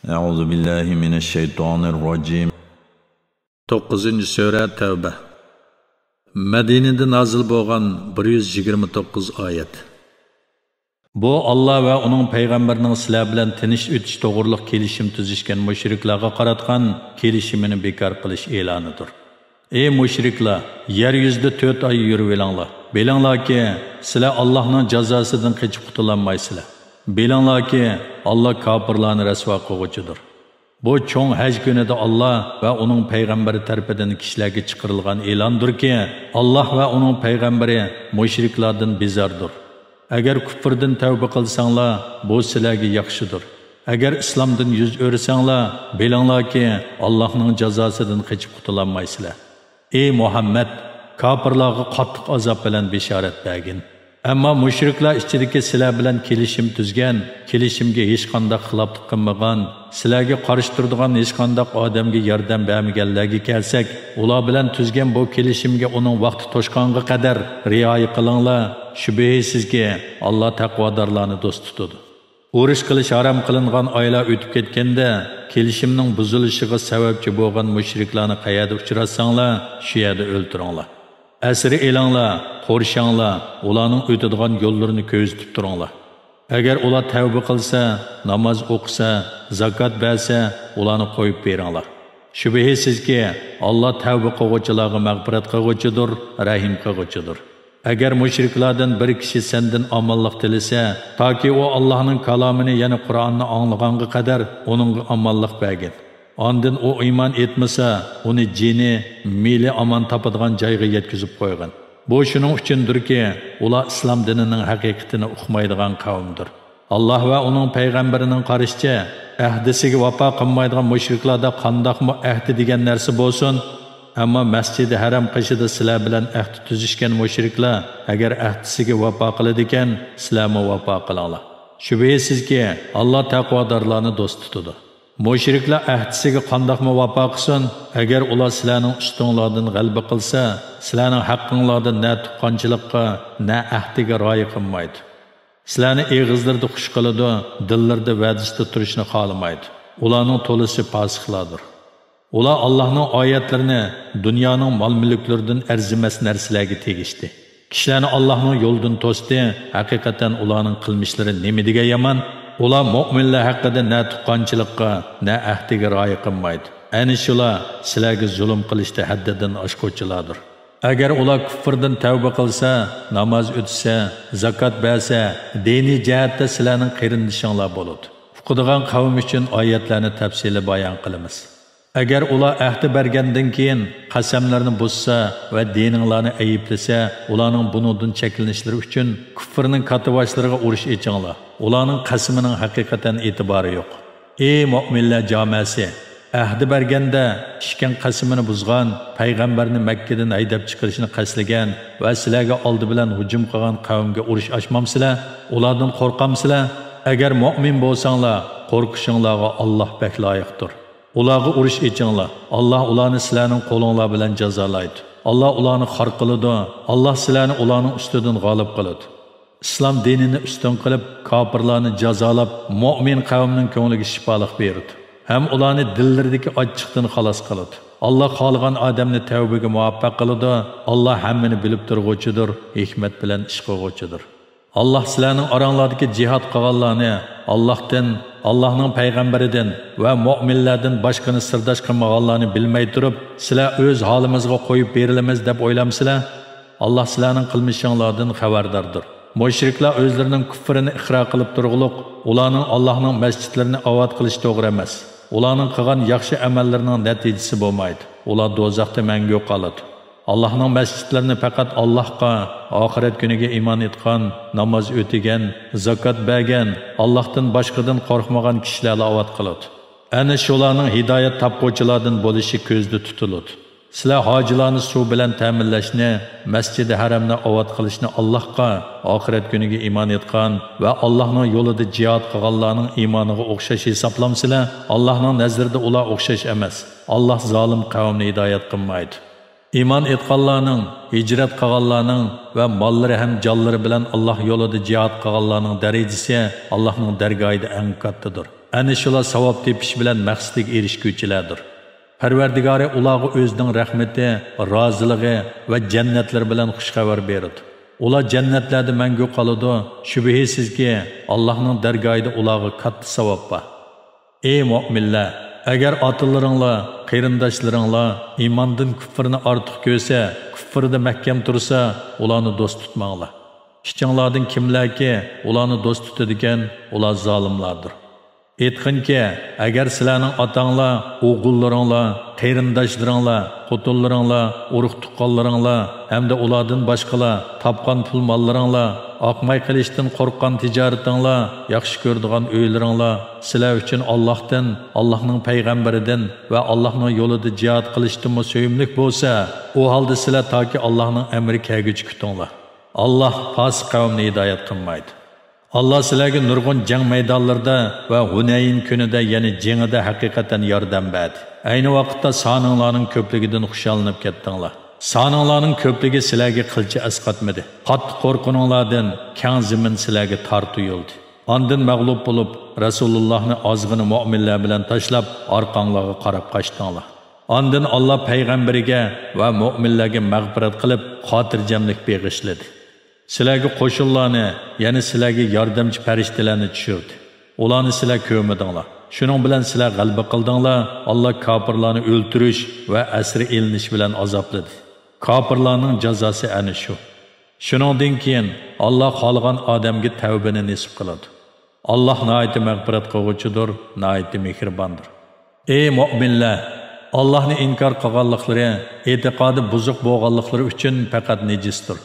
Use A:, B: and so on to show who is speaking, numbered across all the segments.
A: Euzu billahi mineşşeytanirracim. 9. sure Tevbe. Medinede nazil bo'lgan 129 oyat. Bu Allah ve onun peygamberinin sizlar bilan tinch o'tish to'g'riliq kelishim tuzishgan mushriklarga qaratgan kelishimini bekor qilish e'lonidir. Ey mushriklar, yer yuzida 4 oy yurib elinglar. Bilinglarki, sizlar Allohning jazosidan qochib qutulanmaysizlar. Bilinglarki, Allah kafirlarni rasvo qiluvchidir. Bu cho'ng haj kunida Allah ve onun peygamberi tarafidan kishilarga chiqarilgan e'londirki, Allah ve onun peygamberi mushriklardan bezordir. Agar kufrdan tavba qilsanglar, bu sizlarga yaxshidir. Agar islomdan yuz o'rsanglar, bilinglarki, Allohning jazosidan qochib qutulanmaysizlar. Ey Muhammad, kafirlarga qattiq azob bilan bishorat bergin. Ammo mushriklar ichidagi sizlar bilan kelishim tuzgan, kelishimga hech qanday xiloflik qilmagan, sizlarga qarshi turadigan hech qanday odamga yordam bermaganlarga kelsak, ular bilan tuzgan bu kelishimga uning vaqti to'shqonga qadar rioya qilinglar. Shubhisizki, Allah taqvodorlarni do'st tutadi. Urush qilish harom qilingan oylar o'tib ketganda, kelishimning buzilishiga sababchi bo'lgan mushriklarni qayerda uchratsanglar, shu yerda o'ltiringlar. Asri elanglar, qo'rshanglar, ularning o'tadigan yo'llarini ko'zitib turinglar. Agar ular tavba qilsa, namoz o'qisa, zakot bersa, ularni qo'yib beringlar. Shubhisizki, Allah tavba qiluvchilarga mag'firat qiluvchidir, rahim qiluvchidir. Agar mushriklardan bir kishi sendan omonlik tilasa, toki u Allohning kalomini, ya'ni Qur'onni anglaganga qadar uningga omonlik bergin. Ondan o iman etmasa, uni jini, mili aman tapadigan joyga yetkazib qo'ygan. Bu shuning uchundirki, ular islom dinining haqiqatini uqmaydigan qavmdir. Allah va uning payg'ambarining qarashicha, ahdisiga vafo qilmaydigan mushriklarda qandoqmi ahdi degan narsa bo'lsin, ammo Masjidi Haram qishida sizlar bilan ahd tuzishgan mushriklar agar ahdisiga vafo qiladi ekan, sizlarmi vafo qilinglar. Shubhisizki, Allah taqvodorlarni do'st tutadi. Mushriklar ahdisiga qandoqmi vafo qilsin, agar ular sizlarning ustinglardan g'alaba qilsa, sizlarning haqqinglardan na tuqqanchilikqa, na ahdiga rioya qilmaydi. Sizlarni eg'izlarda xush qiladi, dillarda va'dasida turishni xohlamaydi. Ularning to'lisi fosiqlardir. Ular Allohning oyatlarini dunyoning mol-mulklaridan arzimas narsalarga tegishdi. Kishilarni Allohning yo'lidan to'sdi. Haqiqatan ularning qilmishlari nima degan yomon? Ular mu'minlar haqida na tuqqanchilikqa, na ahdiga rioya qilmaydi. Ayni shular sizlarga zulm qilishda haddidan oshquvchilardir. Agar ular kufrdan tavba qilsa, namoz o'tsa, zakot bersa, diniy jihatda sizlarning qarindishinglar bo'ladi. Fuqadigan qavm uchun oyatlarni tafsili bayon qilamiz. Agar ular ahdi bergandan keyin qasamlarni buzsa va dininglarni ayblasa, ularning bundan cheklanishlari uchun kufrning katavashlariga urush echinglar. Ularning qasmining haqiqatan e'tibori yo'q. Ey mu'minlar jamoasi, ahdi berganda ishkan qasmini buzgan, payg'ambarni Makkadan haydab chiqarishni qaslagan va sizlarga oldi bilan hujum qilgan qavmga urush ochmamsizlar? Ulardan qo'rqamsizlar? Agar mu'min bo'lsanglar, qo'rqishinglarga Alloh bak loyiqdir. Ularga urush echinglar. Allah ularni sizlarning qo'linglar bilan jazolaydi. Allah ularni xor qiladi. Allah sizlarni ularning ustidan g'olib qiladi. İslam dinini üstün qilib, kafirlarni jazolab, mu'min qavmning ko'ngliga shifolik berdi. Ham ularni dillaridagi ochiqdan xalos qiladi. Allah xohlagan odamni tavbaga muvaffaq qiladi. Allah hammani bilib turg'uchidir, hikmat bilan ish qilg'uchidir. Allah sizlarning oranglardagi jihad qilganlarni Allohdan, Allohning payg'ambaridan va mu'minlardan boshqani sirdosh qilmaganlarni bilmay turib, sizlar o'z holimizga qo'yib berilamiz deb o'ylamsizlar? Allah sizlarning qilmishinglardan xabardordir. Mushriklar o'zlarining kufrini iqro qilib turg'uliq, ularning Allohning masjidlarini avad qilish to'g'ri emas. Ularning qilgan yaxshi amallarining natijasi bo'lmaydi. Ular do'zaxda mangu qoladi. Allohning masjidlarini faqat Allohga, oxirat kuniga iymon etgan, namoz o'tigan, zakot bergan, Allohdan boshqadan qo'rqmagan kishilar avad qiladi. Ana shularning hidoyat topuvchilardan bo'lishi ko'zda tutiladi. Sizlar hojilarni suv bilan ta'minlashni, Masjidi Haramni avad qilishni Allohga, oxirat kuniga iymon etgan va Allohning yo'lida jihad qilganlarning iymoniga o'xshash hisoblamsizlar? Allohning nazarida ular o'xshash emas. Alloh zolim qavmni hidoyat qilmaydi. İman etqanlarning, hicret qilganlarning va mollari ham jonlari bilan Allah yo'lida jihad qilganlarning darajasi Allohning dargohida eng kattadir. Ana shular savob tepish bilan maqsadiga erishguvchilardir. Parvardigori ularga o'zining rahmati, roziligi va jannatlar bilan xushxabar beradi. Ular jannatlarda mangu qoladi. Shubhisizki, Allohning dargohida ularga katta savob bor. Ey mu'minlar, agar otalaringlar, qarindoshlaringlar iymondan kufrni ortiq ko'rsa, kufrda mahkam tursa, ularni do'st tutmanglar. Kichinglardan kimlarki ularni do'st tutadigan, ular zolimlardir. Aytqinki, agar sizlarning otanglar, o'g'illaringlar, qarindoshlaringlar, xotinlaringlar, urug' tuqqanlaringlar hamda ulardan boshqalar topgan pul mollaringlar, oqmay qilishdan qo'rqqan tijoratinglar, yaxshi ko'radigan uylaringlar sizlar uchun Allohdan, Allohning payg'ambaridan va Allohning yo'lida jihad qilishdan so'yimlik bo'lsa, u holda sizlar toki Allohning amri kelguncha kutinglar. Allah fasiq qavmni hidoyat qilmaydi. Allah sizlarga nurg'un jang maydonlarida va Hunayn kunida, ya'ni jangida haqiqatan yordam berdi. Ayni vaqtda soninglarning ko'pligidan xushallanib ketdinglar. Soninglarning ko'pligi sizlarga qilcha asqatmadi. Qattiq qo'rqininglardan keng zamin sizlarga tortiyildi. Ondan mag'lub bo'lib, Rasulullohni ozg'ini mu'minlar bilan tashlab, orqanglarga qarab qochdinglar. Ondan Allah payg'ambariga va mu'minlarga mag'firat qilib, xotirjamlik beg'ishladi. Sizlarga qo'shinlarni, ya'ni sizlarga yordamchi farishtalarni tushirdi. Ularni sizlar ko'rmadinglar. Shuning bilan sizlar g'alaba qildinglar. Alloh kofirlarni o'ltirish va asri elinish bilan azobladi. Kofirlarning jazosi ana shu. Shuningdan keyin Alloh xohlagan odamga tavbani nasib qiladi. Alloh nihoyat mag'firat qiluvchidir, nihoyat mehribondir. Ey mu'minlar, Allohni inkor qilganliklari, e'tiqodi buzuq bo'lganliklari uchun faqat nejisdir.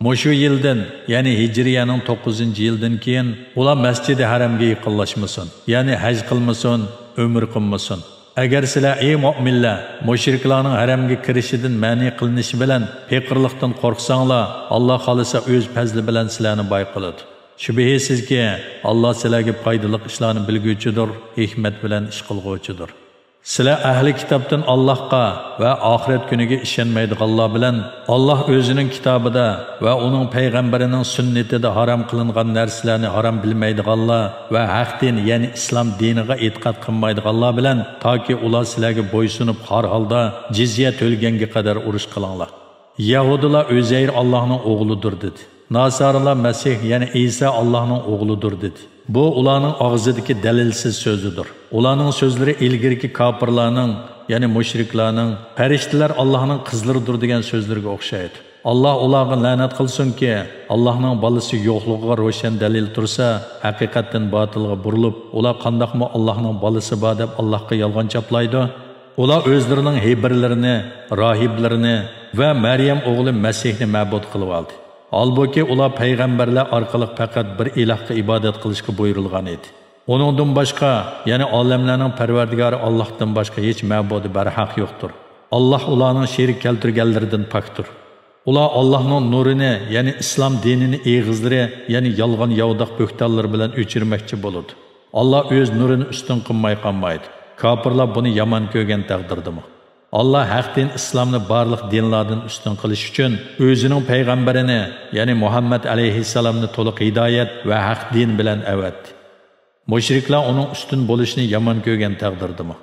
A: Mushu yildan, ya'ni Hijriyaning 9-yildan keyin ular Masjid-i Haramga yaqinlashmasin, ya'ni haj qilmasin, umr qilmasin. Agar sizlar ey mu'minlar, mushriklarning haramga kirishidan ma'ni qilinishi bilan faqirlikdan qo'rqsanglar, Alloh xolisa o'z fazli bilan sizlarni boy qiladi. Shubhisizki, Alloh sizlarga foydali ishlarni bilguvchidir, hikmat bilan ish qilguvchidir. Sizlar ahli kitobdan Allohga va oxirat kuniga ishonmaydiganlar bilan Alloh o'zining kitobida va uning payg'ambarining sunnatida harom qilingan narsalarni harom bilmaydiganlar va haq din, ya'ni islom diniga e'tiqod qilmaydiganlar bilan toki ular sizlarga bo'ysunib har holda jizya to'lganga qadar urush qilinglar. Yahudilar Uzayr Allohning o'g'lidir dedi. Nasaralar Masih, ya'ni Isa Allohning o'g'lidir dedi. Bu ularning og'zidagi dalilsiz so'zidir. Ularning so'zlari ilgirki kofirlarning, ya'ni mushriklarning, farishtalar Allohning qizlaridir degan so'zlarga o'xshaydi. Alloh ularga la'nat qilsin-ki, Allohning bolasi yo'qligiga ro'shan dalil tursa, haqiqatdan botilga burilib, ular qandoqmi Allohning bolasi bor deb Allohga yolg'on chaplaydi. Ular o'zlarining hebrlarini, rohiblarini va Maryam o'g'li Masihni ma'bud qilib oldi. Halbuki ular payg'ambarlar orqali faqat bir ilohga ibodat qilishga buyurilgan edi. Uningdan boshqa, ya'ni olamlarning parvardigori Allohdan boshqa hech ma'budi barhaq yo'qdir. Alloh ularning sherik keltirganlaridan pokdir. Ular Allohning nurini, ya'ni islom dinini eg'izlari, ya'ni yolg'on yovdoq bo'xtonlar bilan o'chirmoqchi bo'ladi. Alloh o'z nurini ustun qilmay qolmaydi. Kofirlar buni yomon ko'rgan taqdirdami? Allah haq din islomni barliq dinlardan ustun qilish uchun o'zining payg'ambarini, ya'ni Muhammad alayhissalomni to'liq hidoyat va haq din bilan avatdi. Mushriklar uning ustun bo'lishini yomon ko'rgan taqdirdami?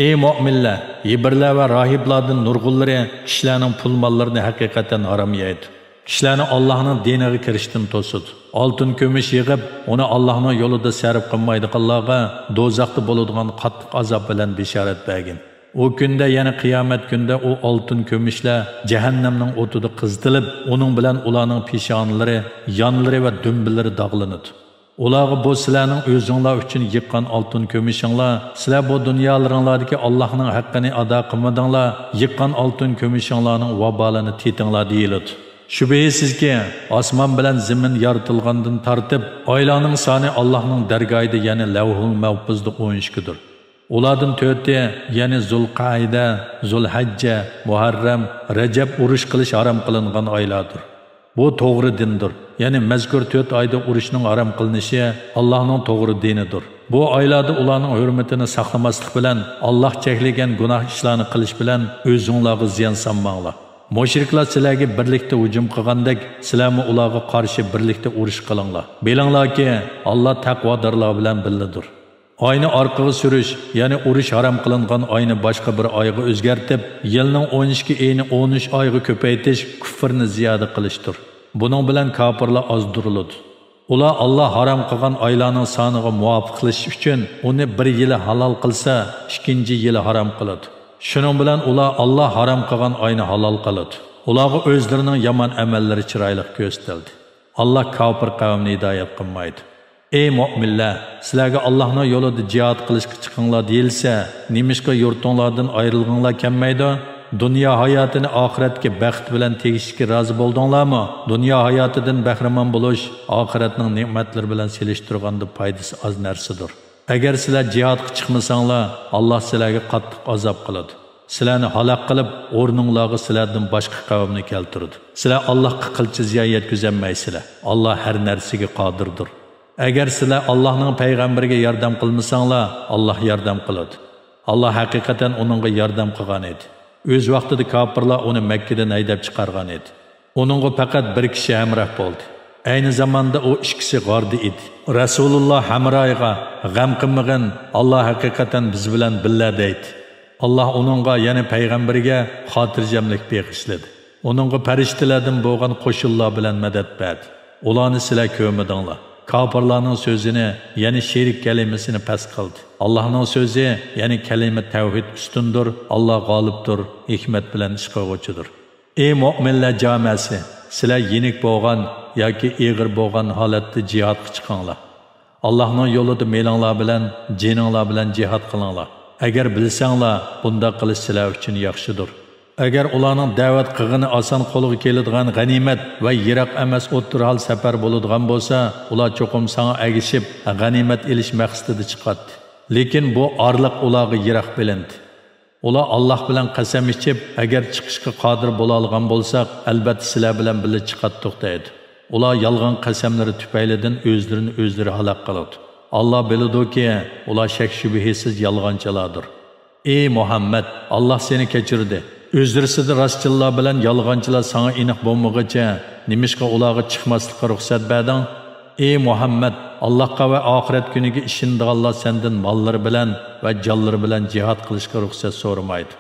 A: Ey mu'minlar, ibrlar va rohiblarning nurg'unlari kishilarning pul mollarini haqiqatan harom yeydi. Kishilarni Allohning diniga kirishdan to'sadi. Oltin kumush yig'ib, uni Allohning yo'lida sarf qilmaydiganlarga do'zaxda bo'ladigan qattiq azob bilan bishorat bergan. O kunda, ya'ni qiyomat kunda u oltin kumushlar jahannamning o'tida qizitilib, uning bilan ularning peshonalari, yonlari va dumbilari dog'lanadi. Ularga bu sizlarning o'zinglar uchun yiqqan oltin kumushinglar, sizlar bu dunyolaringlardagi Allohning haqqini ado qilmadinglar, yiqqan oltin kumushinglarning vabolini tetinglar deyiladi. Shubhisizki, osmon bilan zamin yaratilgandan tortib, oylarning soni Allohning dargohida, ya'ni Lavhul Mahfuzda 12dir. Ulardan 4'i, ya'ni Zulqa'ida, Zulhajja, Muharram, Rajab urush qilish harom qilingan oylardir. Bu to'g'ri dindir. Ya'ni mazkur 4 oyda urushning harom qilinishi Allohning to'g'ri dinidir. Bu oylarda ularning hurmatini saqlamaslik bilan, Alloh cheklagan gunoh ishlarni qilish bilan o'zingizlarga ziyon solmanglar. Mushriklar sizlarga birlikda hujum qilgandek, sizlarmi ularga qarshi birlikda urush qilinglar. Bilinglarki, Alloh taqvodorlar bilan birlidir. Oyni orqaga surish, ya'ni urush harom qilingan oyni boshqa bir oyga o'zgartib, yilning 12 oyini 13 oyga ko'paytirish kufrni ziyoda qilishdir. Buning bilan kofirlar ozdiriladi. Ular Allah haram qilgan oylarning soniga muvofiqlashish uchun uni bir yili halol qilsa, ikkinchi yili harom qiladi. Shuning bilan ular Allah haram qilgan oyni halol qiladi. Ularga o'zlarining yomon amallari chiroyli ko'rsatildi. Allah kofir qavmni hidoyat qilmaydi. Ey mu'minlar, sizlarga Allohning yo'lida jihad qilishga chiqinglar deyilsa, nimishqa yurtinglardan ayrilginglar kelmaydi? Dünya hayotini oxiratga baxt bilan tegishga rozi bo'ldinglarmi? Dunyo hayotidan bahramon bo'lish oxiratning ne'matlari bilan selishtirganda foydasi oz narsadir. Agar sizlar jihadga chiqmasanglar, Alloh sizlarga qattiq azob qiladi. Sizlarni halok qilib, o'rninglarga sizlardan boshqa qavmni keltiradi. Sizlar Allohga qilchi ziyon yetkazolmaysizlar. Alloh har narsaga qodirdir. Agar sizlar Allohning payg'ambariga yordam qilmasanglar, Alloh yordam qiladi. Alloh haqiqatan uningga yordam qilgan edi. O'z vaqtida kofirlar uni Makkadan haydab chiqargan edi. Uningga faqat bir kishi hamroh bo'ldi. Ayni zamonda u ikkisi g'orda edi. Rasululloh hamrohiga g'am qilmag'in, Alloh haqiqatan biz bilan billa deydi. Alloh uningga, ya'ni payg'ambariga xotirjamlik bag'ishladi. Uningga farishtalardan bo'lgan qo'shinlar bilan madad berdi. Ularni sizlar ko'rmadinglar. Kafirlarning so'zini, ya'ni sherik kalimasini past qildi. Allohning so'zi, ya'ni kalima tavhid ustundir, Alloh g'olibdir, hikmat bilan ish qiluvchidir. Ey mu'minlar jamoasi, sizlar yenik bo'lgan yoki eg'ir bo'lgan holatda jihadga chiqinglar. Allohning yo'lida melinglar bilan, jininglar bilan jihad qilinglar. Agar bilsanglar, bunda qilish sizlar uchun yaxshidir. Agar ularning da'vat qilgani oson qo'lga keladigan g'animat va yiroq emas o'ttirhal safar bo'ladigan bo'lsa, ular cho'qim sana agishib, g'animat elish maqsadida chiqadi. Lekin bu orliq ularga yiroq bilindi. Ular Alloh bilan qasam ichib, agar chiqishga qodir bo'la olgan bo'lsak, albatta sizlar bilan birga chiqatdiq deydi. Ular yolg'on qasamlari tufaylidan o'zlarini o'zlari halok qiladi. Alloh biladi-ki, ular shak shubhasiz yolg'onchilardir. Ey Muhammad, Alloh seni kechirdi. O'zlarisida rostchilar bilan yolg'onchilar sana aniq bo'lmaguncha nimishqa ularga chiqmaslikka ruxsat berding? Ey Muhammad, Allohga va oxirat kuniga ishonganlar sendan mollari bilan va jonlari bilan jihad qilishga ruxsat so'ramaydi.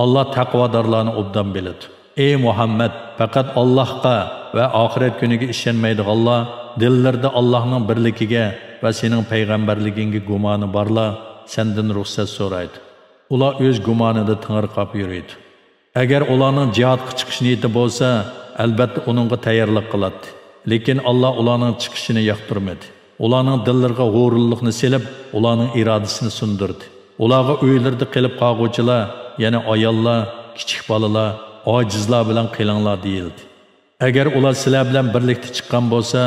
A: Alloh taqvodorlarni obdan biladi. Ey Muhammad, faqat Allohga va oxirat kuniga ishonmaydiganlar dillarida Allohning birligiga va sening payg'ambarligingga gumoni borlar sendan ruxsat so'raydi. Ular o'z gumonida tingirqab yuradi. Agar ularning jihadga chiqish niyati bo'lsa, albatta uningga tayyorlik qiladi. Lekin Alloh ularning chiqishini yoqtirmadi. Ularning dillariga g'ururlikni selib, ularning irodasini sundirdi. Ularga uylarda qilib qolguvchilar, yana ayollar, kichik bolalar, ojizlar bilan qilinglar deyildi. Agar ular sizlar bilan birlikda chiqqan bo'lsa,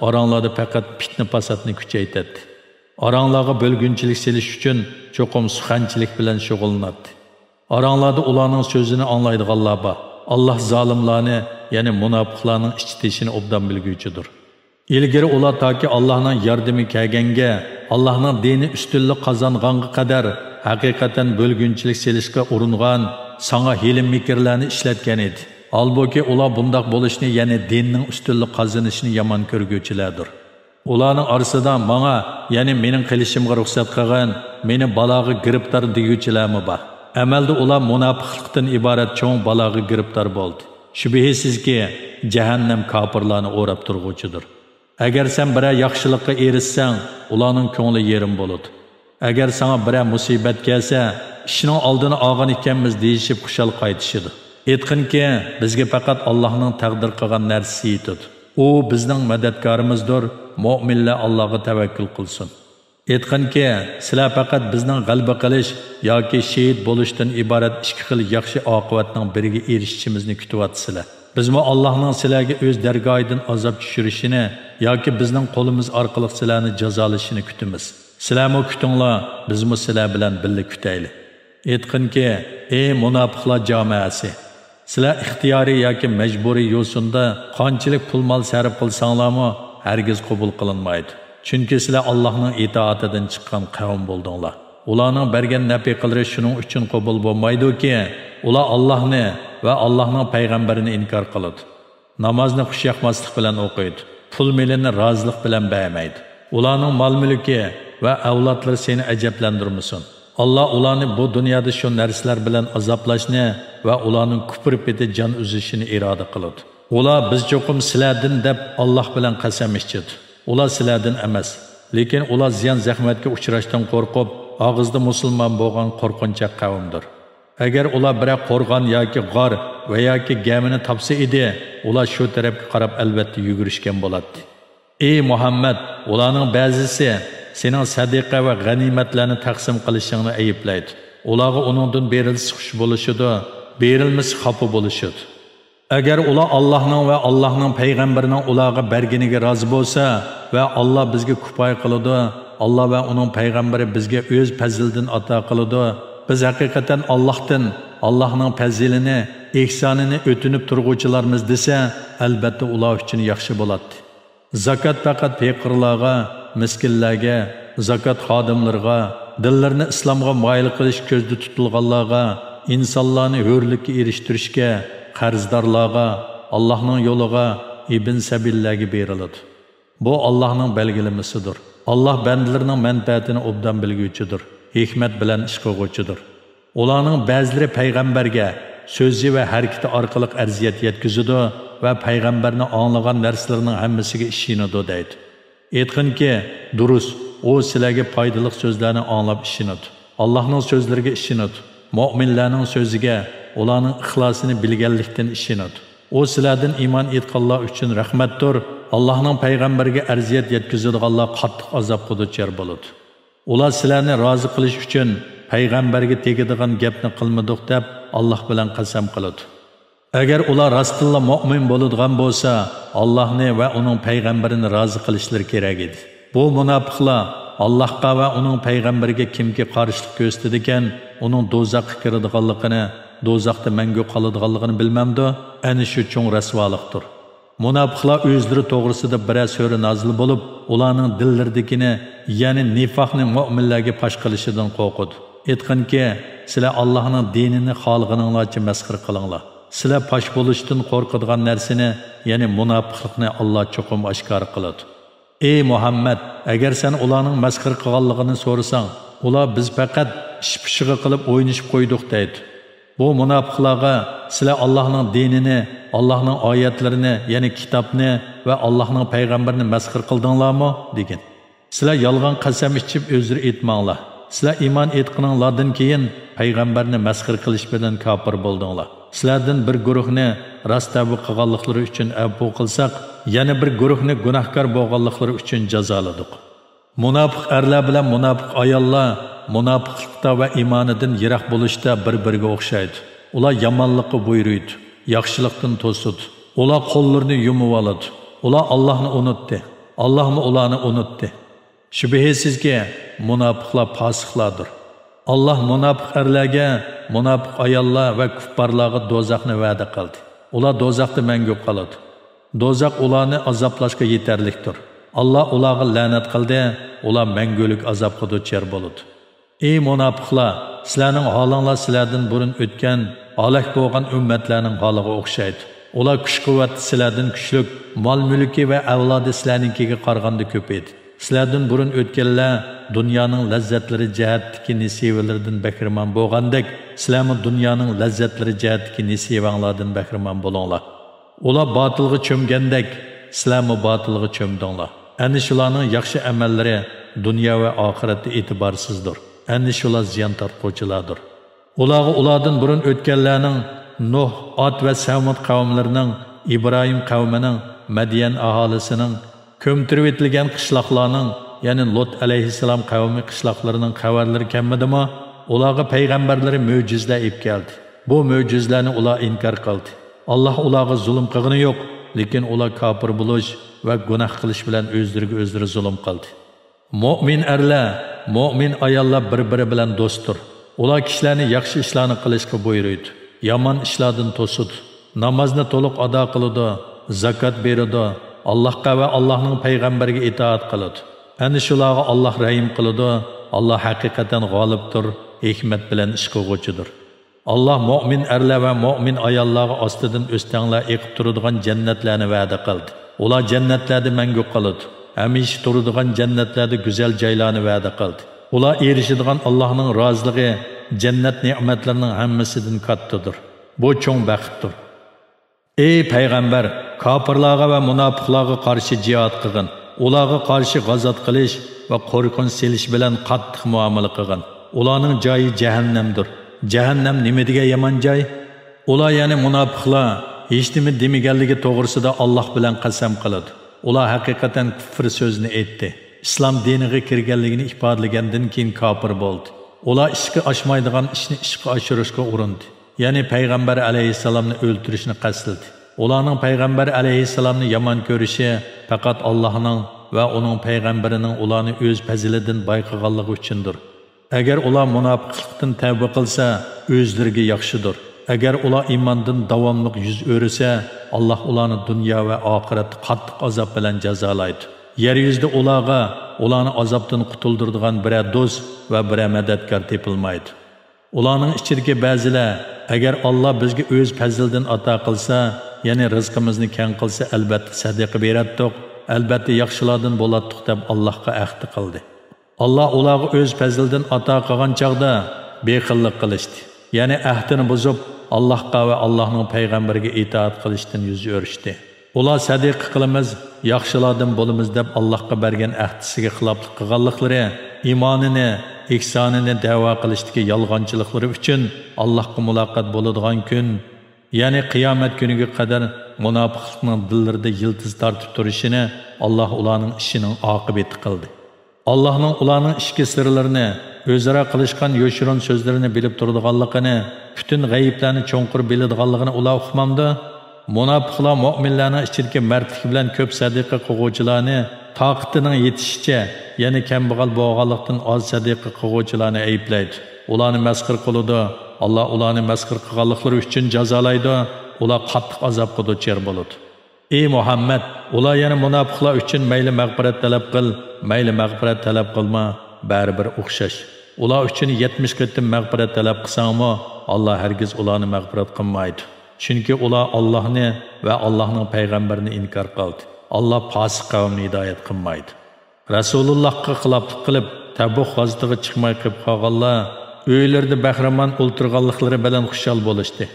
A: oranglarda faqat fitna fasodni kuchaytirdi. Oranglarga bo'lgunchilik selish uchun cho'qim suxanchilik bilan shug'ullanadi. Aranglarda ularning so'zini anglaydiganlar bor. Alloh zolimlarni, ya'ni munofiqlarning ichitishini obdan bilguvchidir. Ilgari ular toki Allohning yordami kelganga, Allohning dini ustunlik qozonganga qadar haqiqatan bo'lgunchilik selishga uringan, sana hilim mikrlarni ishlatgan edi. Albuki ular bundoq bo'lishni, ya'ni dinning ustunlik qozonishini yomon ko'rguvchilardir. Ularning orasida menga, ya'ni mening qilishimga ruxsat qilgan, meni baloga giribtor deguvchilarmi bor. Amalda ular munofiqlikdan iborat cho'ng baloga giribtor bo'ldi. Shubhisizki, jahannam kofirlarni o'rab turg'uchidir. Agar sen biror yaxshilikqa erishsang, ularning ko'ngli yerim bo'ladi. Agar sana biror musibat kelsa, ishning oldini olgan ekanmiz deyishib xushal qaytishidi. Aytqinki, bizga faqat Allohning taqdir qilgan narsasi yetadi. U bizning madadkorimizdir. Mu'minlar Allohga tavakkul qilsin. Aytqinki, sizlar faqat bizning g'alaba qilish yoki shahid bo'lishdan iborat ikki xil yaxshi oqibatning biriga erishishimizni kutyapsizlar. Bizmi Allohning sizlarga o'z dargohidan azob tushirishini yoki bizning qo'limiz orqali sizlarni jazolashini kutamiz. Sizlarmi kutinglar, bizmi sizlar bilan birga kutaylik. Aytqinki, ey munofiqlar jamoasi, sizlar ixtiyoriy yoki majburiy yo'sinda qanchalik pul mol sarf qilsanglarmi, hargiz qabul qilinmaydi. Chunki sizlar Allohning itoatidan chiqqan qavm bo'ldinglar. Ularning bergan nafiqalari shuning uchun qabul bo'lmaydi-ki, ular Allohni va Allohning payg'ambarini inkor qiladi. Namozni xushyoqmaslik bilan o'qiydi. Pul milini rozilik bilan bermaydi. Ularning mol-mulki va avlodlar seni ajablantirmasin. Allah ularni bu dunyoda shu narsalar bilan azoblashni va ularning kufr peti jon uzishini iroda qiladi. Ular biz cho'qim sizlardan deb Alloh bilan qasam ichdi. Ular sizlardan emas, lekin ular ziyon zahmatga uchrashdan qo'rqib, og'izda musulmon bo'lgan qo'rqinchoq qavmdir. Agar ular bir qo'rg'on yoki g'or va yoki gamini topsa edi, ular shu tarafga qarab albatta yugurishgan bo'ladi. Ey Muhammad, ularning ba'zisi sening sadiqa va g'animatlarni taqsim qilishingni ayiblaydi. Ularga uningdan berilsa xush bo'lishidi, berilmasa xafa bo'lishidi. Agar ular Allohning va Allohning payg'ambarining ularga berganiga rozi bo'lsa va Alloh bizga kifoya qiladi, Alloh va uning payg'ambari bizga o'z fazlidan ato qiladi, biz haqiqatan Allohdan Allohning fazilini, ihsonini o'tinib turg'uvchilarmiz desa, albatta ular uchun yaxshi bo'ladi. Zakat faqat faqirlarga, miskinlarga, zakat xodimlarga, dillarni islomga moyil qilish ko'zda tutilganlarga, insonlarni hurlikka erishtirishga, qarzdorlarga, Allohning yo'liga, ibn sabillarga beriladi. Bu Allohning belgilamasidir. Alloh bandalarining manfaatini obdan bilguvchidir, hikmat bilan ish qilguvchidir. Ularning ba'zilari payg'ambarga so'zi va harakati orqali arziyat yetkazadi va payg'ambarni anglagan narsalarning hammasiga ishonadi deydi. Aytqinki, durust, u sizlarga foydali so'zlarni anglab ishonadi. Allohning so'zlariga ishonadi. Mu'minlarning so'ziga, ularning ixlosini bilganlikdan ishonadi. U sizlardan iymon etganlar uchun rahmatdir. Allohning payg'ambariga arziyat yetkazadiganlar qattiq azobga duchor bo'ladi. Ular sizlarni rozi qilish uchun payg'ambarga tegadigan gapni qilmadik deb Alloh bilan qasam qiladi. Agar ular rostilla mu'min bo'ladigan bo'lsa, Allohni va uning payg'ambarini rozi qilishlari kerak edi. Bu munofiqlar Allohga va uning payg'ambariga kimga qarshilik ko'rsatdi ekan, uning do'zaxga kiradiganligini, do'zaxda mangu qoladiganligini bilmamdi, ana shu cho'ng rasvolikdir. Munofiqlar o'zlari to'g'risida biror so'ra nozil bo'lib, ularning dillardagini, ya'ni nifoqni mu'minlarga pash qilishidan qo'rqadi. Aytqanki, sizlar Allohning dinini xalqininglarcha masxir qilinglar. Sizlar pash bo'lishdan qo'rqadigan narsani, ya'ni munofiqlikni Alloh cho'qim oshkor qiladi. Ey Muhammad, agar sen ularning masxir qilganligini so'rasang, ular biz faqat ish-pishig'i qilib o'ynashib qo'ydik deydi. Bu munofiqlarga sizlar Allohning dinini, Allohning oyatlarini, ya'ni kitobni va Allohning payg'ambarini masxir qildinglarmi degan. Sizlar yolg'on qasam ichib o'zri etmanglar. Sizlar iymon etqininglardan keyin payg'ambarni masxir qilish bilan kofir bo'ldinglar. Sizlardan bir guruhni rost tavba qilganliklari uchun afv qilsak, yana bir guruhni gunohkor bo'lganliklari uchun jazoladik. Munofiq erlar bilan munofiq ayollar munofiqlikda va iymonidan yiroq bo'lishda bir-biriga o'xshaydi. Ular yomonlikqa buyuruydi, yaxshilikdan to'sadi. Ular qo'llarini yumib oladi. Ular Allohni unutdi. Allohmi ularni unutdi. Shubhasizki, munofiqlar fosiqlardir. Allah munofiq erlarga, munofiq ayollar va kuffarlarga do'zaxni va'da qildi. Ular do'zaxda mangu qoladi. Do'zax ularni azoblashga yetarlikdir. Allah ularga la'nat qildi, ular mangulik azobga duchor bo'ladi. Ey munofiqlar, sizlarning holinglar sizlardan burun o'tgan, halok bo'lgan ummatlarning holiga o'xshaydi. Ular kuch-quvvat sizlardan kuchlik, mol-mulki va avlodi sizlarninkiga qaraganda ko'p edi. Sizlardan burun o'tganlar dunyoning lazzatlari jihatdagi nesivalardan bahramand bo'lgandek, sizlarmi dunyoning lazzatlari jihatdagi nesivanglardan bahramand bo'linglar. Ular botilga cho'mgandek, sizlarmi botilga cho'mdinglar. Ana shularning yaxshi amallari dunyo va oxiratda e'tiborsizdir. Ana shular ziyon tortquvchilardir. Ulardan burun o'tganlarning Nuh, Ad va Samud qavmlarining, Ibrohim qavmining, Madyan aholisining, ko'mtirib etilgan qishloqlarning, ya'ni Lot alayhissalom qavmi qishloqlarining xabarlari kelmadimi? Ularga payg'ambarlari mo'jizlar olib keldi. Bu mo'jizlarni ular inkor qildi. Alloh ularga zulm qilgani yo'q, lekin ular kofir bo'lish va gunoh qilish bilan o'zlariga o'zlari zulm qildi. Mu'min erlar, mu'min ayollar bir-biri bilan do'stdir. Ular kishilarni yaxshi ishlarni qilishga buyuradi, yomon ishlardan to'sadi, namozni to'liq ado qiladi, zakot beradi, Allohga va Allohning payg'ambariga itoat qiladi. Ana shularga Alloh rahim qiladi. Alloh haqiqatan g'olibdir, hikmat bilan ish qilguvchidir. Alloh mu'min erlar va mu'min ayollarga ostidan o'stanglar eqib turadigan jannatlarni va'da qildi. Ular jannatlarda mangu qoladi. hamisha turadigan jannatlarda go'zal joylarni va'da qildi. Ular erishadigan Allohning roziligi jannat ne'matlarining hammasidan kattadir. Bu cho'ng baxtdir. Ey payg'ambar, kofirlarga va munofiqlarga qarshi jihad qilgin. Ularga qarshi g'azot qilish va qo'rqinch selish bilan qattiq muomala qilgin. Ularning joyi jahannamdir. Jahannam nima degan yomon joy? Ular ya'ni munofiqlar hech nima demaganligi to'g'risida Alloh bilan qasam qiladi. Ular haqiqatan kufr so'zini aytdi. Islom diniga kirganligini ifodalagandan keyin kofir bo'ldi. Ular ishga oshmaydigan ishni ishga oshirishga urindi. Ya'ni payg'ambar alayhisalomni o'ldirishni qasdladi. Ularning payg'ambar alayhisalomni yomon ko'rishi faqat Allohning va uning payg'ambarining ularni o'z fazilidan bayqaganligi uchundir. Agar ular munofiqlikdan tavba qilsa, o'zlariga yaxshidir. Agar ular iymondan davomli yuz o'risa, Alloh ularni dunyo va oxiratda qattiq azob bilan jazolaydi. Yer yuzida ularni azobdan qutuldiradigan biror do'st va biror madadkor topilmaydi. Ularning ichidagi ba'zilar agar Alloh bizga o'z fazlidan ato qilsa, ya'ni rizqimizni keng qilsa, albatta sadaqa beradiq, albatta yaxshilardan bo'ladiq deb Allohga ahd qildi. Alloh ularga o'z fazlidan ato qilgan chaqda bexillik qilishdi. Ya'ni ahdini buzib, Allohga va Allohning payg'ambariga itoat qilishdan yuz o'rishdi. Ular sadiqa qilamiz, yaxshilardan bo'lamiz deb Allohga bergan ahdisiga xiloflik qilganliklari, iymonini, ihsonini da'vo qilishdagi yolg'onchiliklari uchun Allohga muloqot bo'ladigan kun, ya'ni qiyomat kuniga qadar munofiqlikning dillarida yildiz tortib turishini Alloh ularning ishining oqibati qildi. Allohning ularning ichki sirlarini, o'zaro qilishgan yoshirin so'zlarini bilib turadiganligini, butun g'ayiblarni cho'nqur biladiganligini ular uqmamdi. Munofiqlar mu'minlarning ichidagi mardlik bilan ko'p sadiqa qiluvchilarni toqatining yetishicha, ya'ni kambag'al bo'lganlikdan oz sadiqa qiluvchilarni ayblaydi. Ularni masxir qiladi. Alloh ularni masxir qilganliklari uchun jazolaydi. Ular qattiq azobga duchor bo'ladi. Ey Muhammad, ular yana munofiqlar uchun mayli mag'firat talab qil, mayli mag'firat talab qilma, baribir o'xshash. Ular uchun 70 qatim mag'firat talab qilsangmi, Alloh hargiz ularni mag'firat qilmaydi. Chunki ular Allohni va Allohning payg'ambarini inkor qildi. Alloh fosiq qavmni hidoyat qilmaydi. Rasulullohga xiloflik qilib, Tabuk g'azotida chiqmay qolib qolganlar uylarida bahramon o'ltirganliklari bilan xushal bo'lishdi.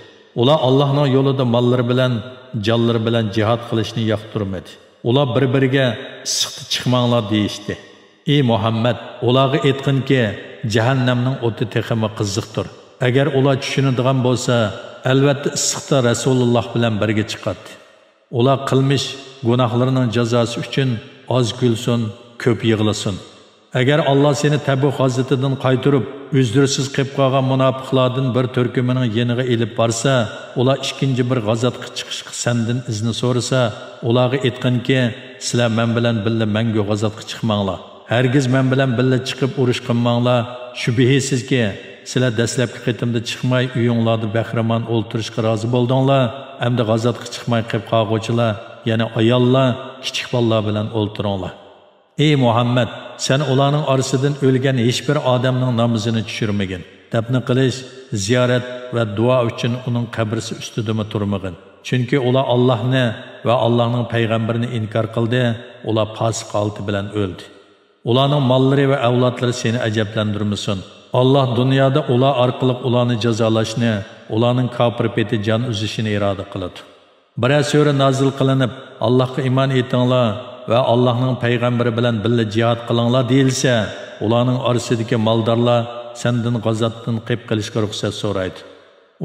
A: Ular Allohning yo'lida mollari bilan, jonlari bilan jihad qilishni yoqtirmadi. Ular bir-biriga issiqda chiqmanglar deyishdi. Ey Muhammad, ularga aytqinki, jahannamning o'ti texmi qiziqdir. Agar ular tushunadigan bo'lsa, albatta issiqda Rasululloh bilan birga chiqadi. Ular qilmish gunohlarining jazosi uchun oz kulsin, ko'p yig'lasin. Agar Alloh seni Tabuk g'azotatidan qaytarib, uzrsiz qilib qolgan munofiqlardan bir turkumining yeniga elib borsa, ular ikkinchi bir g'azotga chiqishga sendan izni so'rasa, ularga aytqinki, sizlar men bilan birga mangu g'azotga chiqmanglar. Hargiz men bilan birga chiqib urush qilmanglar. Shubhisizki, sizlar dastlabki qitimda chiqmay uyinglarda bahramon o'ltirishga rozi bo'ldinglar. Endi g'azotga chiqmay qilib qolg'uvchilar, ya'ni ayollar, kichik bolalar bilan o'ltiringlar. Ey Muhammad, sen ularning orasidan o'lgan hech bir odamning namozini tushirmagin. Dafn qilish, ziyorat va duo uchun uning qabrisi ustida turmagin. Chunki ular Allohni va Allohning payg'ambarini inkor qildi, ular fosiq holati bilan o'ldi. Ularning mollari va avlodlari seni ajablantirmasin. Allah dunyoda ular orqali ularni jazolashni, ularning kofir peti jon uzishini iroda qiladi. Biror sura nozil qilinib, Allohga iymon etinglar va Allohning payg'ambari bilan birga jihad qilinglar deyilsa, ularning orasidagi moldorlar sendan g'azotdan qilib qilishga ruxsat so'raydi.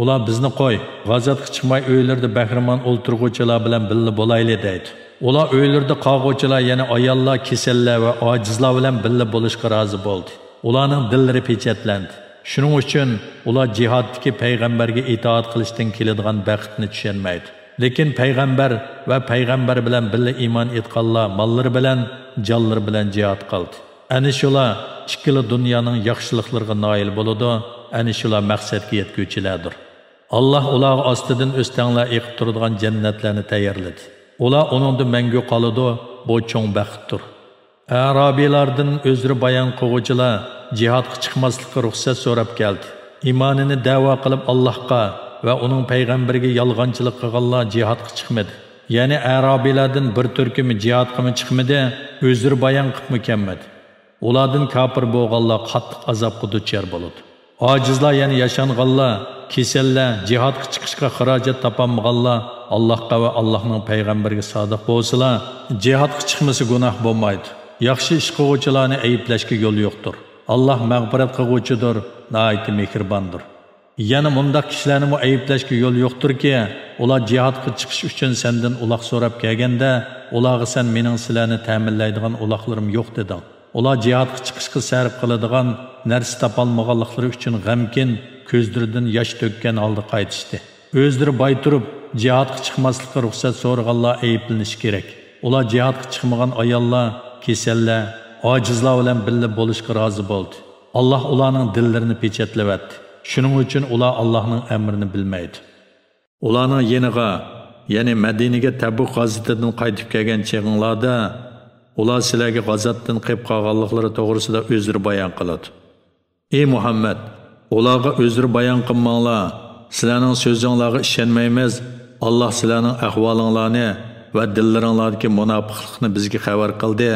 A: Ular bizni qo'y, g'azotga chiqmay uylarda bahramon o'ltirg'uvchilar bilan birga bo'layli deydi. Ular uylarda qolg'uvchilar, ya'ni ayollar, kasallar va ojizlar bilan birga bo'lishga rozi bo'ldi. Ularning dillari pechatlandi. Shuning uchun ular jihaddagi payg'ambarga itoat qilishdan keladigan baxtni tushunmaydi. Lekin payg'ambar va payg'ambar bilan birga iymon etganlar mollari bilan, jonlari bilan jihad qildi. Ana shular ikkili dunyoning yaxshiliklariga noil bo'ladi, ana shular maqsadga yetguvchilardir. Alloh ularga ostidan o'stanglar eqib turadigan jannatlarni tayyorladi. Ular uningda mangu qoladi, bu cho'ng baxtdir. Arabiylardan o'zri bayon qiluvchilar jihadga chiqmaslikka ruxsat so'rab keldi. Iymonini da'vo qilib Allohga va uning payg'ambariga yolg'onchilik qilganlar jihadga chiqmadi. Yani Arabilardan bir türkümü cihad qilib chiqmadi, o'zlari bayon qilib kelmadi. Ulardan kafir bo'lganlar qattiq azobga duchor bo'ladi. Ojizlar yani yashanganlar, kasallar, jihadga chiqishga xarajat topolmaganlar Allohga va Allohning payg'ambariga sodiq bo'lsalar, jihadga chiqmasa gunoh bo'lmaydi. Yaxshi ish qiluvchilarni ayblashga yo'l yo'qdir. Allah mag'firat qiluvchidir, nihoyat mehribondir. Yana mundaq kishilarni ayblashga yo'l yo'qdirki, ular jihadga chiqish uchun sendan uloq so'rab kelganda, ularga sen mening sizlarni ta'minlaydigan uloqlarim yo'q deding. Ular jihadga chiqishga sarf qiladigan narsa topolmaganliklari uchun g'amkin, ko'zlaridan yosh to'kkan holda qaytishdi. O'zlari boy turib, jihadga chiqmaslikka ruxsat so'raganlar ayblanish kerak. Ular jihadga chiqmagan ayollar, kasallar, ojizlar bilan birga bo'lishga rozi bo'ldi. Alloh ularning dillarini pechatlayapti. Shuning uchun ular Allohning amrini bilmaydi. Ularning yeniga, ya'ni Madinaga Tabuk g'azotatidan qaytib kelgan cheg'inglarda ular sizlarga g'azotdan qilib qolganliklari to'g'risida o'zlari bayon qiladi. Ey Muhammad, ularga o'zlari bayon qilmanglar. Sizlarning so'zingizlarga ishonmaymiz. Alloh sizlarning ahvolinglarni va dillaringlardagi munofiqlikni bizga xabar qildi.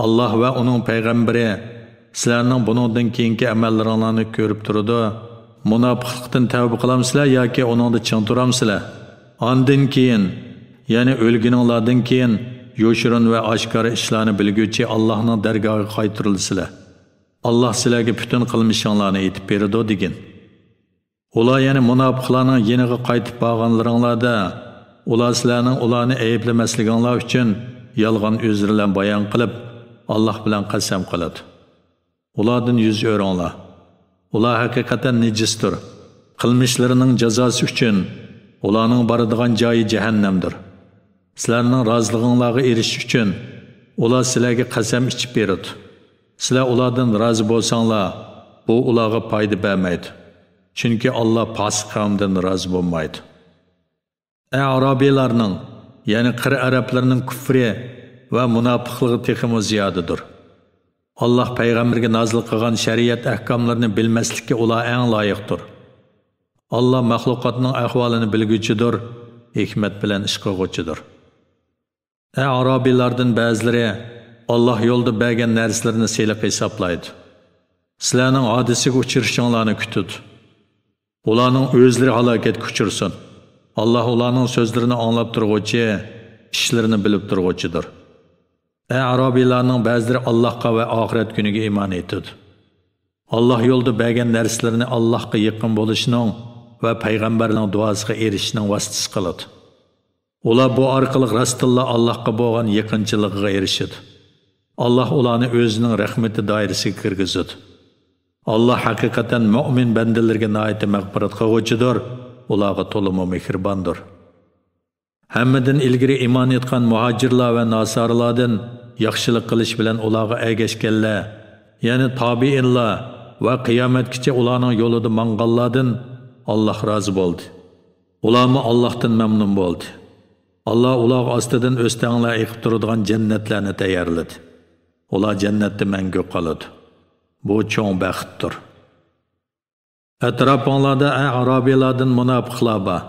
A: Alloh va uning payg'ambari sizlarning buningdan keyingi amallaringlarni ko'rib turadi. Munofiqlikdan tavba qilamsizlar yoki uningda ching turamsizlar? Ondan keyin, ya'ni o'lguninglardan keyin yo'shirin va oshkora ishlarni bilguvchi Allohning dargohiga qaytarilsizlar. Alloh sizlarga butun qilmishinglarni aytib beradi degan. Ular yana munofiqlarning yeniga qaytib borganlaringlarda ular sizlarning ularni ayblamasliginglar uchun yolg'on o'zlaridan bayon qilib, Alloh bilan qasam qiladi. Ulardan yuz o'ringlar. Ular haqiqatan nejisdir. Qilmishlarining jazosi uchun ularning boradigan joyi jahannamdir. Sizlarning roziligingizga erishish uchun ular sizlarga qasam ichib beradi. Sizlar ulardan rozi bo'lsanglar, bu ularga foyda bermaydi. Chunki Alloh fosiq qavmdan rozi bo'lmaydi. Arabiylarning, ya'ni qir arablarning kufri va munofiqligi texmi ziyodadir. Allah payg'ambarga nozil qilgan shariat ahkomlarini bilmaslikka ular eng loyiqdir. Allah maxluqotning ahvolini bilguchidir, hikmat bilan ish qilguchidir. Arabiylardan ba'zilari Allah yo'lda bergan narsalarni seliq hisoblaydi. Sizlarning hodisiga uchrashinglarni kutadi. Ularning o'zlari halokatga uchirsin. Allah ularning so'zlarini anglab turg'uvchi, ishlarini bilib turg'uvchidir. Arabiylarning ba'zilari Allohga va oxirat kuniga iymon etadi. Alloh yo'lda bergan narsalarni Allohga yaqin bo'lishning va payg'ambarning duosiga erishishning vositasi qiladi. Ular bu orqali rostilla Allohga bo'lgan yaqinchiligiga erishadi. Alloh ularni o'zining rahmati doirasiga kirgizadi. Alloh haqiqatan mu'min bandalarga nihoyat mag'firat qiluvchidir, ularga to'liq mehribondir. Hammadan ilgari iymon etgan muhojirlar va nasarlardan yaxshilik qilish bilan ularga ergashganlar, ya'ni tabiinlar va qiyomatgacha ularning yo'lida manganlardan Alloh rozi bo'ldi. Ularmi Allohdan mamnun bo'ldi. Alloh ular ostidan o'stanglar eqib turadigan jannatlarni tayyorladi. Ular jannatda mangu qoladi. Bu cho'ng baxtdir. Atrofinglarda Arabiylardan munofiqlar bor.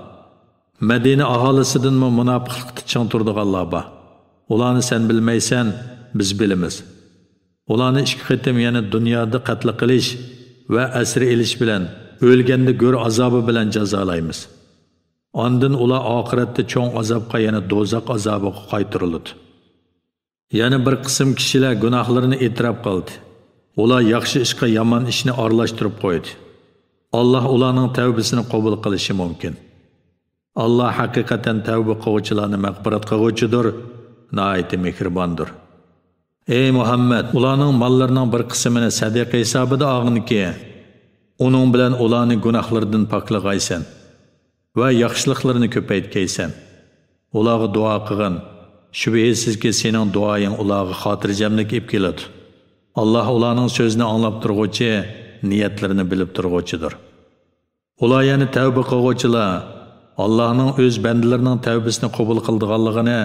A: Madina aholisidan munofiqlikda ching turadiganlar bor. Ularni sen bilmaysan, biz bilamiz. Ularni ikki qitim yana dunyoda qatl qilish va asir elish bilan, o'lganda go'r azobi bilan jazolaymiz. Ondan ular oxiratda cho'ng azobga, yana do'zax azobiga qaytariladi. Yana bir qism kishilar gunohlarini e'tirof qildi. Ular yaxshi ishga yomon ishni aralashtirib qo'ydi. Alloh ularning tavbasini qabul qilishi mumkin. Allah haqiqatan tavba qiluvchilarni mag'firat qiluvchidir, nihoyat mehribondir. Ey Muhammad, ularning mollarining bir qismini sadaqa hisobida olginki, uning bilan ularni gunohlaridan poklag'aysan va yaxshiliklarini ko'paytgaysan. Ularga duo qilgin. Shubhisizki sening duoying ularga xotirjamlik olib keladi. Alloh ularning so'zini anglab turg'uvchi, niyatlarini bilib turg'uvchidir. Ular yana tavba qiluvchilar Allah'ның öz bəndilərinin tövbəsini qəbul qıldığanlığını,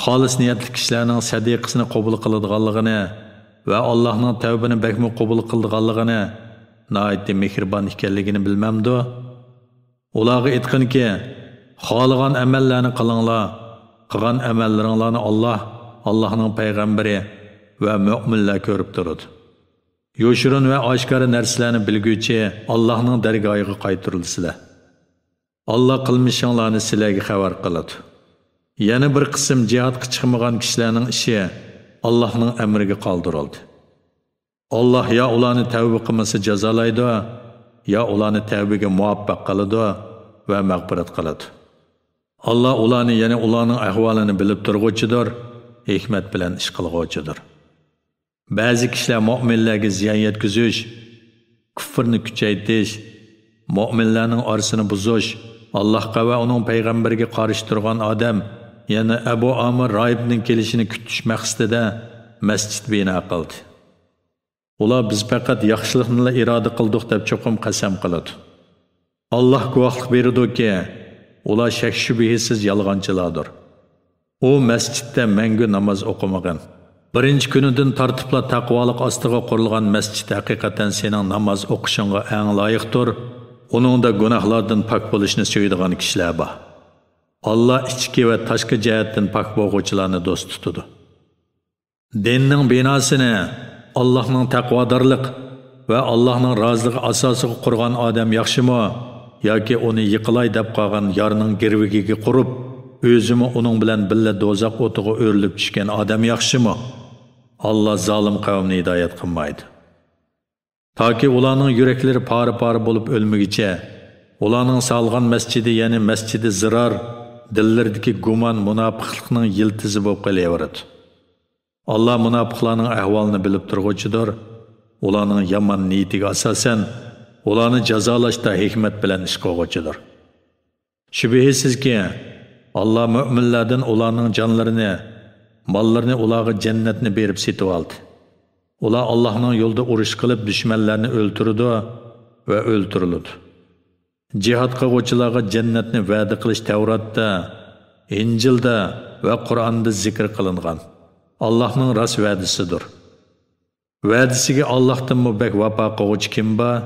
A: xalis niyətli kişilərinin sədaqəsini qəbul qıldığanlığını və Allah'ның tövbəni bəkmi qəbul qıldığanlığını, nəhayət mehriban ikənligini bilməmdi. Ularga aytqin ki, xalığan əməllərini qılыңlar, qilgan amallaringlarni Allohning payg'ambari va mu'minlar ko'rib turadi. Yo'shirin va oshkora narsalarni bilguvchi Allohning dargohiga qaytarilsizlar. Allah qilmishinglarni sizlarga xabar qiladi. Yana bir qism jihadga chiqmagan kishilarning ishi Allohning amriga qoldirildi. Allah ya ularni tavba qilmasa jazolaydi, ya ularni tavbaga muvaffaq qiladi va mag'firat qiladi. Allah ularni, ya'ni ularning ahvolini bilib turg'uchidir, hikmat bilan ish qilg'uvchidir. Ba'zi kishilar mu'minlarga ziyon yetkazish, kufrni kuchaytirish, mu'minlarning orasini buzish, Allohga va uning payg'ambariga qarshi turgan odam, ya'ni Abu Amir rohibning kelishini kutish maqsadida masjid bino qildi. Ular biz faqat yaxshilikni iroda qildik deb cho'qim qasam qiladi. Alloh guvohlik beradiki, ular shak shubhasiz yolg'onchilardir. U masjidda mangu namoz o'qimagan. Birinchi kunidan tartibla taqvolik ostiga qurilgan masjid haqiqatan sening namoz o'qishingga eng loyiqdir. Uningda gunohlardan pok bo'lishni so'yadigan kishilar bor. Allah ichki va tashqi jihatdan pok bo'lg'uvchilarni do'st tutadi. Dinning binosini Allohning taqvodorlik va Allohning roziligi asosiga qurgan odam yaxshimi yoki uni yiqilay deb qolgan yarning girvigiga qurib, o'zimi uning bilan birga do'zax o'tiga o'rilib tushgan odam yaxshimi? Allah zolim qavmni hidoyat qilmaydi. Toki ularning yuraklari pari-pari bo'lib o'lmagicha, ularning salgan masjidi, ya'ni masjidi zirar, dillardagi gumon, munofiqlikning yiltizi bo'lib qolaveradi. Allah munofiqlarning ahvolini bilib turg'uchidir. Ularning yomon niyatiga asosan ularni jazolashda hikmat bilan ish qilg'uchidir. Shubhasizki, Allah mu'minlardan ularning jonlarini, mollarini ularga jannatni berib setib oldi. Ular Allohning yo'lida urush qilib dushmanlarni o'ltirdi va o'ltirildi. Jihad qiluvchilarga jannatni va'da qilish Tavratda, Injilda va Qur'onda zikr qilingan. Allohning rost va'dasidir. Va'dasiga Allohdan mubak vafo qiluvchi kim bor?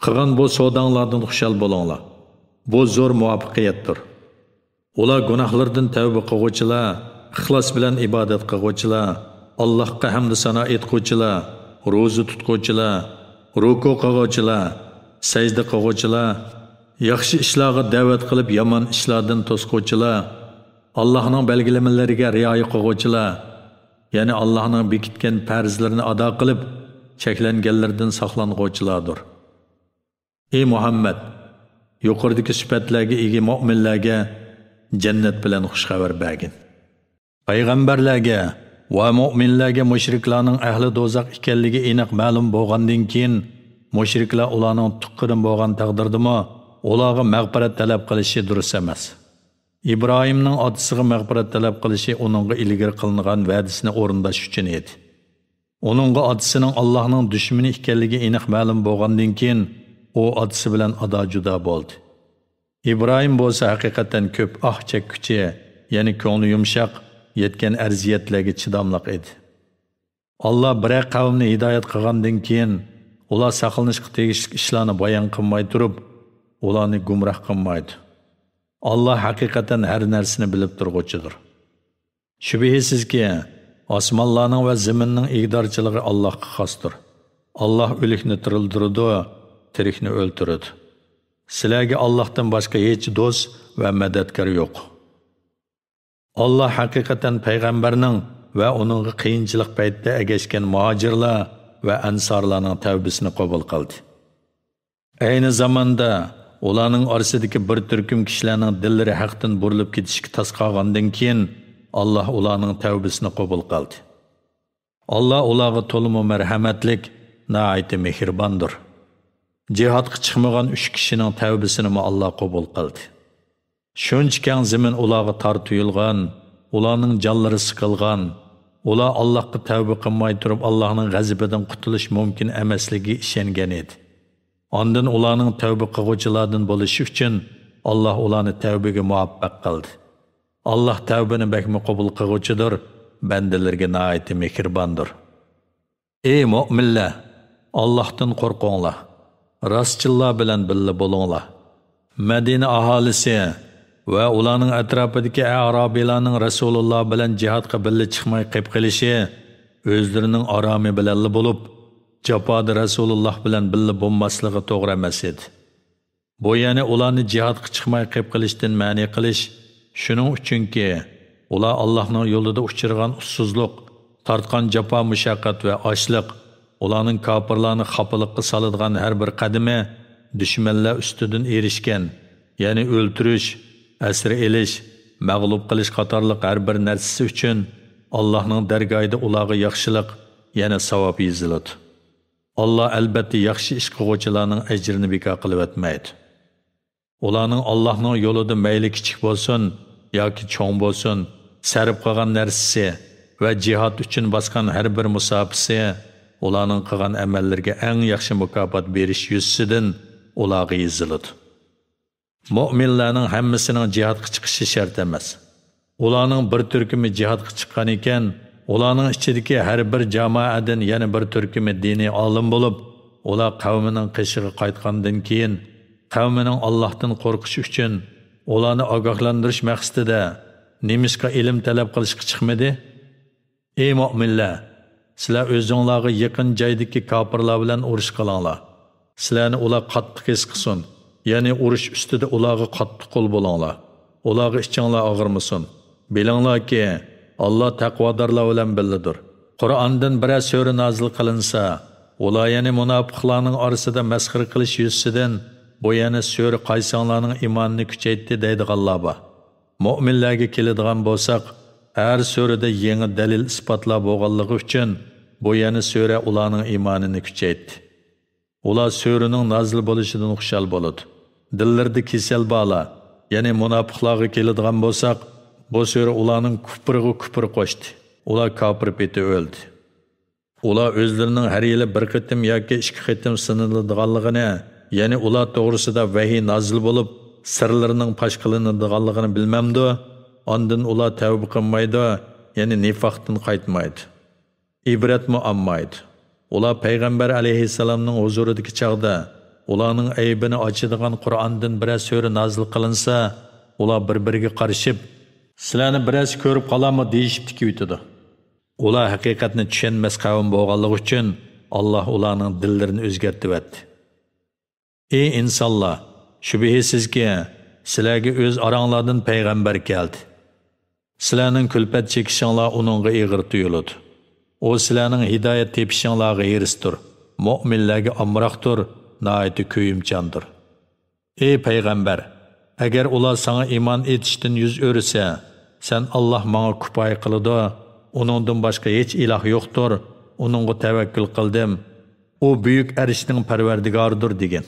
A: Qilgan bu savdonglardan xushal bo'linglar. Bu zo'r muvaffaqiyatdir. Ular gunohlardan tavba qiluvchilar, ixlos bilan ibodat qiluvchilar, Allohga hamd sano etuvchilar, ro'za tutuvchilar, ruku qiluvchilar, sajda qiluvchilar, yaxshi ishlarga da'vat qilib yomon ishlardan to'squvchilar, Allohning belgilamalariga rioya qiluvchilar, ya'ni Allohning bekitgan farzlarini ado qilib, cheklanganlardan saqlanuvchilardir. Ey Muhammad, yuqoridagi sifatlarga ega mu'minlarga jannat bilan xush xabar bergin. Payg'ambarlarga va mu'minlarga mushriklarning ahli do'zax ekanligi aniq ma'lum bo'lgandan keyin mushriklar ularning tuqqarin bo'lgan taqdirdami ularga mag'firat talab qilishi durust emas. İbrahimning otasiga mag'firat talab qilishi uningga ilgari qilingan va'dasini o'rindash uchun edi. Uningga otasining Allohning dushmani ekanligi aniq ma'lum bo'lgandan keyin u otasi bilan ado juda bo'ldi. İbrahim bo'lsa haqiqatan ko'p chekkuchi, ya'ni ko'ngli yumshoq, yetgan arziyatlarga chidamliq edi. Allah bir qavmni hidoyat qilgandan keyin ular saqlanishga tegishli ishlarni bayon qilmay turib, ularni gumroh qilmaydi. Allah haqiqatan har narsani bilib turg'uchidir. Shubhasizki, osmonlarning va zaminning ig'dorchiligi Allohga xosdir. Allah o'likni tirildiradi, tirikni o'ltiradi. Sizlarga Allohdan boshqa hech do'st va madadkor yo'q. Allah haqiqatan payg'ambarning va uning qiyinchilik paytida agashgan muhojirlar va ansorlarning tavbasini qabul qildi. Ayni zamonda ularning orasidagi bir turkum kishilarning dillari haqdan burilib ketishga tasqagandan keyin Allah ularning tavbasini qabul qildi. Allah ularga to'liq marhamatlik, nihoyatda mehribondir. Jihadga chiqmagan 3 kishining tavbasini Allah qabul qildi. Shuncha keng zamin ularga tor tuyulgan, ularning jonlari siqilgan, ular Allohga tavba qilmay turib Allohning g'azabidan qutulish mumkin emasligiga ishongan edi. Ondan ularning tavba qiluvchilardan bo'lishi uchun Allah ularni tavbaga muvaffaq qildi. Allah tavbani bakmi qabul qiluvchidir, bandalarga nihoyatda mehribondir. Ey mu'minlar, Allohdan qo'rqinglar. Rostchilar bilan birga bo'linglar. Madina aholisi va ularning atrofidagi Arabiylarning Rasululloh bilan jihadga birga chiqmay qolib qilishi o'zlarining aromi bilan bo'lib, jafoda Rasululloh bilan birga bo'lmasligi to'g'ri emas edi. Bu ya'ni ularni jihadga chiqmay qolib qilishdan ma'ni qilish, shuning uchunki ular Allohning yo'lida uchirgan ussuzlik, tortgan jafo mushaqqat va ochliq, ularning kofirlarni xafalikqa soladigan har bir qadami dushmanlar ustidan erishgan, ya'ni o'ltirish, asir elish, mag'lub qilish qatorliq har bir narsasi uchun Allohning dargohida ularga yaxshilik, yana savob yoziladi. Allah albatta yaxshi ish qiluvchilarning ajrini bekor qilib o'tmaydi. Ularning Allohning yo'lida mayli kichik bo'lsin yoki cho'ng bo'lsin, sarf qilgan narsasi va jihad uchun bosgan har bir musofasi ularning qilgan amallariga eng yaxshi mukofot berish yuzidan ularga yoziladi. Mu'minlarning hammasining jihadga chiqishi shart emas. Ularning bir turkumi jihadga chiqqan ekan, ularning ichidagi har bir jamoadan yana bir turkumi diniy olim bo'lib, ular qavmining qishig'i qaytgandan keyin qavmining Allohdan qo'rqishi uchun ularni ogohlantirish maqsadida nemishqa ilm talab qilishga chiqmadi? Ey mu'minlar, sizlar o'zingizlarga yaqin joydagi kofirlar bilan urush qilinglar. Sizlarni ular qattiq his qilsin, ya'ni urush ustida ularga qattiq qo'l bo'linglar. Ularga ichinglar og'irmasin. Bilinglarki, Allah taqvodorlar bilan birlidir. Qur'ondan biror sura nozil qilinsa, ular ya'ni munofiqlarning orasida masxara qilish yuzidan bu yana sura qaysonlarning iymonini kuchaytdi deydiganlar bor. Mu'minlarga keladigan bo'lsak, har surada yangi dalil isbotlar bo'lganligi uchun bu yana sura ularning iymonini kuchaytdi. Ular suraning nozil bo'lishidan xushal bo'ladi. Dillarida kasal bala, ya'ni munofiqlarga keladigan bo'lsak, bu sura ularning kufriga kufr qo'shdi. Ular kofir peti o'ldi. Ular o'zlarining har yili bir qitim yoki ikki qitim siniladiganligini, ya'ni ular to'g'risida vahiy nozil bo'lib, sirlarining pash qilinadiganligini bilmamdi. Ondan ular tavba qilmaydi, ya'ni nifoqdan qaytmaydi. Ibratmi olmaydi. Ular payg'ambar alayhissalomning huzuridagi chaqda ularning aybini ochadigan Qur'ondan biror sura nozil qilinsa, ular bir-biriga qarashib, sizlarni biroz ko'rib qolarmi deyishib tikiydi. Ular haqiqatni tushunmas qavm bo'lganligi uchun Alloh ularning dillarini o'zgartirdi. Ey insonlar, shubhisizki sizlarga o'z oranglardan payg'ambar keldi. Sizlarning kulpat chekishinglar uningga ig'ir tuyuladi. O sizlarning hidoyat tepishinglarga erisdir. Mu'minlarga amroqdir, nihoyat kuyimchandir. Ey payg'ambar, agar ular sana iymon etishdan yuz o'risa, sen Alloh menga kifoya qiladi, uningdan boshqa hech iloh yo'qdir, uningga tavakkul qildim. U buyuk arshning parvardigoridir degan.